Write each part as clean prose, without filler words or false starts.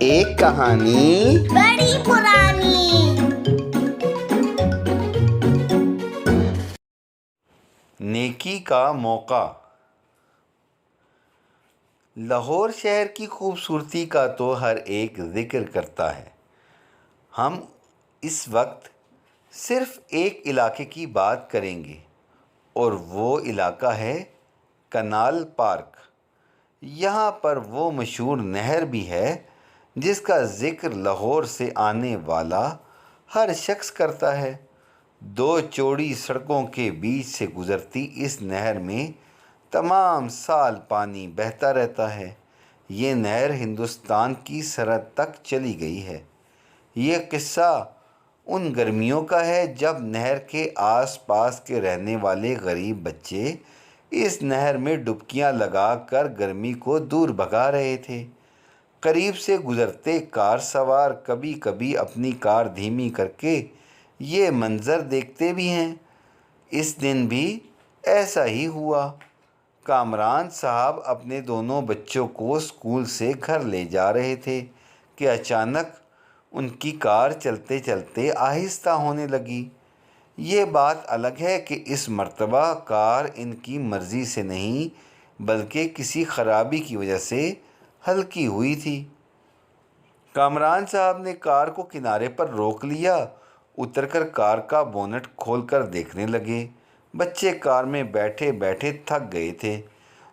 ایک کہانی بڑی پرانی۔ نیکی کا موقع۔ لاہور شہر کی خوبصورتی کا تو ہر ایک ذکر کرتا ہے۔ ہم اس وقت صرف ایک علاقے کی بات کریں گے اور وہ علاقہ ہے کنال پارک۔ یہاں پر وہ مشہور نہر بھی ہے جس کا ذکر لاہور سے آنے والا ہر شخص کرتا ہے۔ دو چوڑی سڑکوں کے بیچ سے گزرتی اس نہر میں تمام سال پانی بہتا رہتا ہے۔ یہ نہر ہندوستان کی سرحد تک چلی گئی ہے۔ یہ قصہ ان گرمیوں کا ہے جب نہر کے آس پاس کے رہنے والے غریب بچے اس نہر میں ڈبکیاں لگا کر گرمی کو دور بھگا رہے تھے۔ قریب سے گزرتے کار سوار کبھی کبھی اپنی کار دھیمی کر کے یہ منظر دیکھتے بھی ہیں۔ اس دن بھی ایسا ہی ہوا۔ کامران صاحب اپنے دونوں بچوں کو اسکول سے گھر لے جا رہے تھے کہ اچانک ان کی کار چلتے چلتے آہستہ ہونے لگی۔ یہ بات الگ ہے کہ اس مرتبہ کار ان کی مرضی سے نہیں بلکہ کسی خرابی کی وجہ سے ہلکی ہوئی تھی۔ کامران صاحب نے کار کو کنارے پر روک لیا، اتر کر کار کا بونٹ کھول کر دیکھنے لگے۔ بچے کار میں بیٹھے بیٹھے تھک گئے تھے۔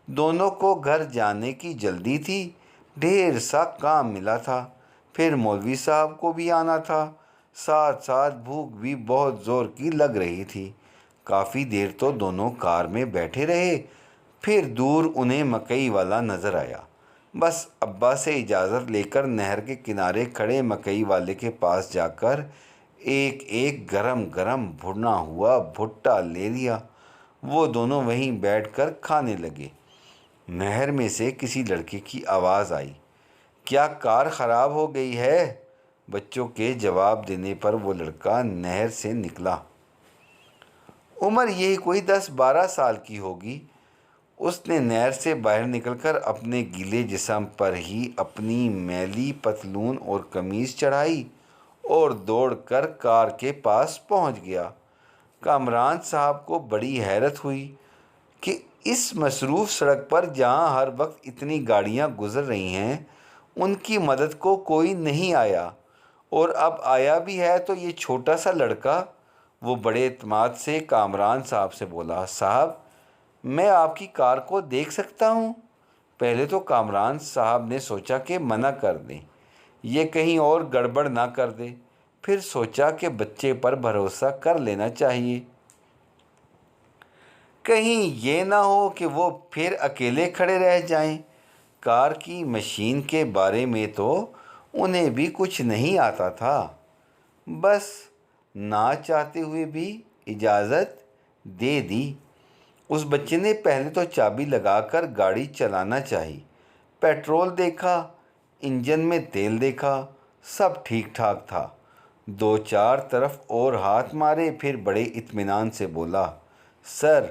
دونوں کو گھر جانے کی جلدی تھی، ڈھیر سا کام ملا تھا، پھر مولوی صاحب کو بھی آنا تھا، ساتھ ساتھ بھوک بھی بہت زور کی لگ رہی تھی۔ کافی دیر تو دونوں کار میں بیٹھے رہے، پھر دور انہیں مکئی والا نظر آیا۔ بس ابا سے اجازت لے کر نہر کے کنارے کھڑے مکئی والے کے پاس جا کر ایک ایک گرم گرم بھنا ہوا بھٹا لے لیا۔ وہ دونوں وہیں بیٹھ کر کھانے لگے۔ نہر میں سے کسی لڑکے کی آواز آئی، کیا کار خراب ہو گئی ہے؟ بچوں کے جواب دینے پر وہ لڑکا نہر سے نکلا۔ عمر یہی کوئی 10-12 سال کی ہوگی۔ اس نے نہر سے باہر نکل کر اپنے گیلے جسم پر ہی اپنی میلی پتلون اور قمیض چڑھائی اور دوڑ کر کار کے پاس پہنچ گیا۔ کامران صاحب کو بڑی حیرت ہوئی کہ اس مصروف سڑک پر جہاں ہر وقت اتنی گاڑیاں گزر رہی ہیں ان کی مدد کو کوئی نہیں آیا، اور اب آیا بھی ہے تو یہ چھوٹا سا لڑکا۔ وہ بڑے اعتماد سے کامران صاحب سے بولا، صاحب میں آپ کی کار کو دیکھ سکتا ہوں؟ پہلے تو کامران صاحب نے سوچا کہ منع کر دیں، یہ کہیں اور گڑبڑ نہ کر دے، پھر سوچا کہ بچے پر بھروسہ کر لینا چاہیے، کہیں یہ نہ ہو کہ وہ پھر اکیلے کھڑے رہ جائیں۔ کار کی مشین کے بارے میں تو انہیں بھی کچھ نہیں آتا تھا، بس نہ چاہتے ہوئے بھی اجازت دے دی۔ اس بچے نے پہلے تو چابی لگا کر گاڑی چلانا چاہی، پیٹرول دیکھا، انجن میں تیل دیکھا، سب ٹھیک ٹھاک تھا۔ 2-4 طرف اور ہاتھ مارے، پھر بڑے اطمینان سے بولا، سر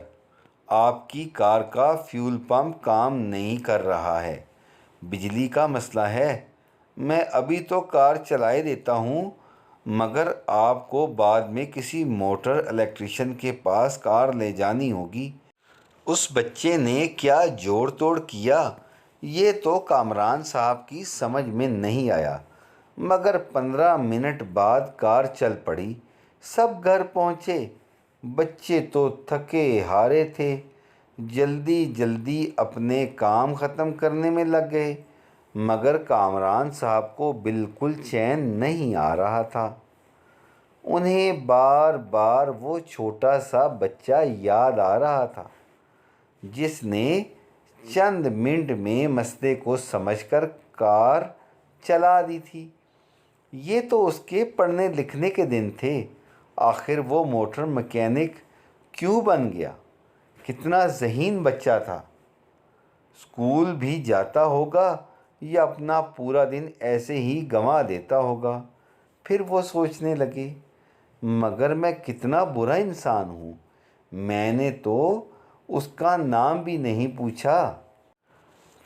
آپ کی کار کا فیول پمپ کام نہیں کر رہا ہے، بجلی کا مسئلہ ہے۔ میں ابھی تو کار چلائے دیتا ہوں، مگر آپ کو بعد میں کسی موٹر الیکٹریشین کے پاس کار لے جانی ہوگی۔ اس بچے نے کیا جوڑ توڑ کیا یہ تو کامران صاحب کی سمجھ میں نہیں آیا، مگر 15 منٹ بعد کار چل پڑی۔ سب گھر پہنچے۔ بچے تو تھکے ہارے تھے، جلدی جلدی اپنے کام ختم کرنے میں لگ گئے، مگر کامران صاحب کو بالکل چین نہیں آ رہا تھا۔ انہیں بار بار وہ چھوٹا سا بچہ یاد آ رہا تھا جس نے چند منٹ میں مسئلے کو سمجھ کر کار چلا دی تھی۔ یہ تو اس کے پڑھنے لکھنے کے دن تھے، آخر وہ موٹر مکینک کیوں بن گیا؟ کتنا ذہین بچہ تھا، اسکول بھی جاتا ہوگا یا اپنا پورا دن ایسے ہی گنوا دیتا ہوگا۔ پھر وہ سوچنے لگے، مگر میں کتنا برا انسان ہوں، میں نے تو اس کا نام بھی نہیں پوچھا۔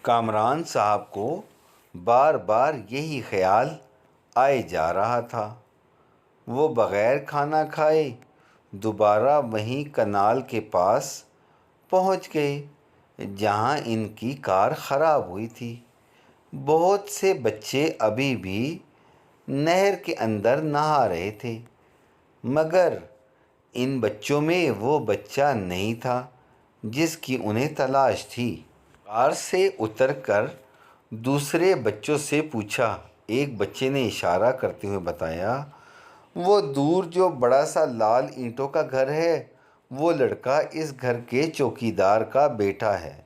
کامران صاحب کو بار بار یہی خیال آئے جا رہا تھا۔ وہ بغیر کھانا کھائے دوبارہ وہیں کنال کے پاس پہنچ گئے جہاں ان کی کار خراب ہوئی تھی۔ بہت سے بچے ابھی بھی نہر کے اندر نہا رہے تھے، مگر ان بچوں میں وہ بچہ نہیں تھا جس کی انہیں تلاش تھی۔ کار سے اتر کر دوسرے بچوں سے پوچھا۔ ایک بچے نے اشارہ کرتے ہوئے بتایا، وہ دور جو بڑا سا لال اینٹوں کا گھر ہے، وہ لڑکا اس گھر کے چوکیدار کا بیٹا ہے۔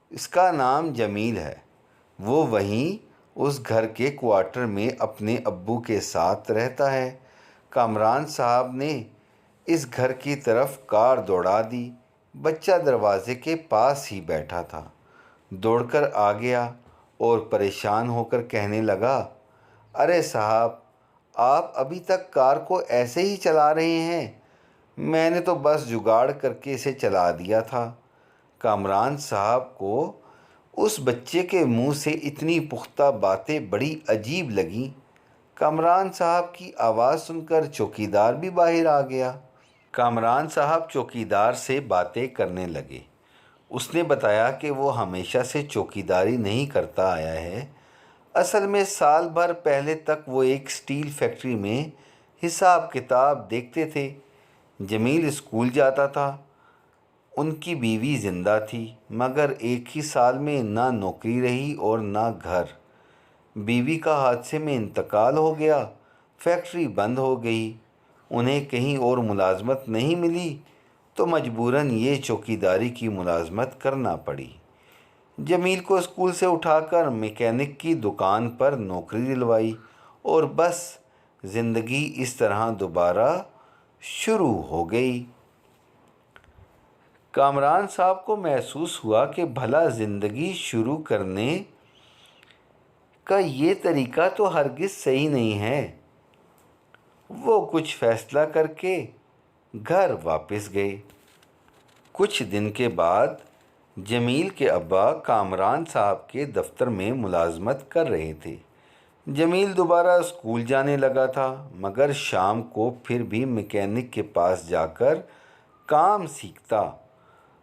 اس کا نام جمیل ہے۔ وہ وہیں اس گھر کے کوارٹر میں اپنے ابو کے ساتھ رہتا ہے۔ کامران صاحب نے اس گھر کی طرف کار دوڑا دی۔ بچہ دروازے کے پاس ہی بیٹھا تھا۔ دوڑ کر آ گیا اور پریشان ہو کر کہنے لگا، ارے صاحب، آپ ابھی تک کار کو ایسے ہی چلا رہے ہیں؟ میں نے تو بس جگاڑ کر کے اسے چلا دیا تھا۔ کامران صاحب کو اس بچے کے منہ سے اتنی پختہ باتیں بڑی عجیب لگیں۔ کامران صاحب کی آواز سن کر چوکیدار بھی باہر آ گیا۔ کامران صاحب چوکیدار سے باتیں کرنے لگے۔ اس نے بتایا کہ وہ ہمیشہ سے چوکیداری نہیں کرتا آیا ہے۔ اصل میں سال بھر پہلے تک وہ ایک اسٹیل فیکٹری میں حساب کتاب دیکھتے تھے۔ جمیل اسکول جاتا تھا۔ ان کی بیوی زندہ تھی، مگر ایک ہی سال میں نہ نوکری رہی اور نہ گھر۔ بیوی کا حادثے میں انتقال ہو گیا، فیکٹری بند ہو گئی۔ انہیں کہیں اور ملازمت نہیں ملی تو مجبوراً یہ چوکیداری کی ملازمت کرنا پڑی۔ جمیل کو اسکول سے اٹھا کر میکینک کی دکان پر نوکری دلوائی اور بس زندگی اس طرح دوبارہ شروع ہو گئی۔ کامران صاحب کو محسوس ہوا کہ بھلا زندگی شروع کرنے کا یہ طریقہ تو ہرگز صحیح نہیں ہے۔ وہ کچھ فیصلہ کر کے گھر واپس گئے۔ کچھ دن کے بعد جمیل کے ابا کامران صاحب کے دفتر میں ملازمت کر رہے تھے۔ جمیل دوبارہ اسکول جانے لگا تھا، مگر شام کو پھر بھی میکینک کے پاس جا کر کام سیکھتا۔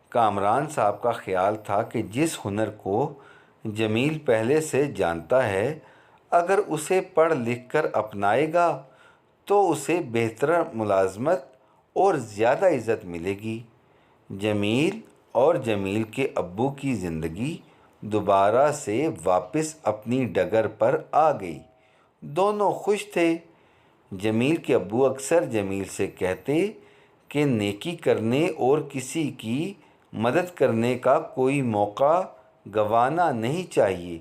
کامران صاحب کا خیال تھا کہ جس ہنر کو جمیل پہلے سے جانتا ہے، اگر اسے پڑھ لکھ کر اپنائے گا تو اسے بہتر ملازمت اور زیادہ عزت ملے گی۔ جمیل اور جمیل کے ابو کی زندگی دوبارہ سے واپس اپنی ڈگر پر آ گئی۔ دونوں خوش تھے۔ جمیل کے ابو اکثر جمیل سے کہتے کہ نیکی کرنے اور کسی کی مدد کرنے کا کوئی موقع گنوانا نہیں چاہیے۔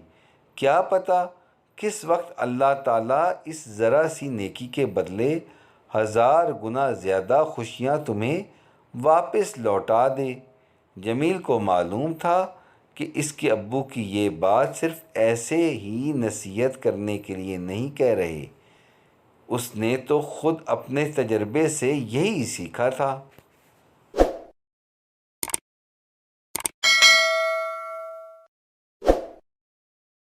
کیا پتہ کس وقت اللہ تعالیٰ اس ذرا سی نیکی کے بدلے 1000 گنا زیادہ خوشیاں تمہیں واپس لوٹا دے۔ جمیل کو معلوم تھا کہ اس کے ابو کی یہ بات صرف ایسے ہی نصیحت کرنے کے لیے نہیں کہہ رہے، اس نے تو خود اپنے تجربے سے یہی سیکھا تھا۔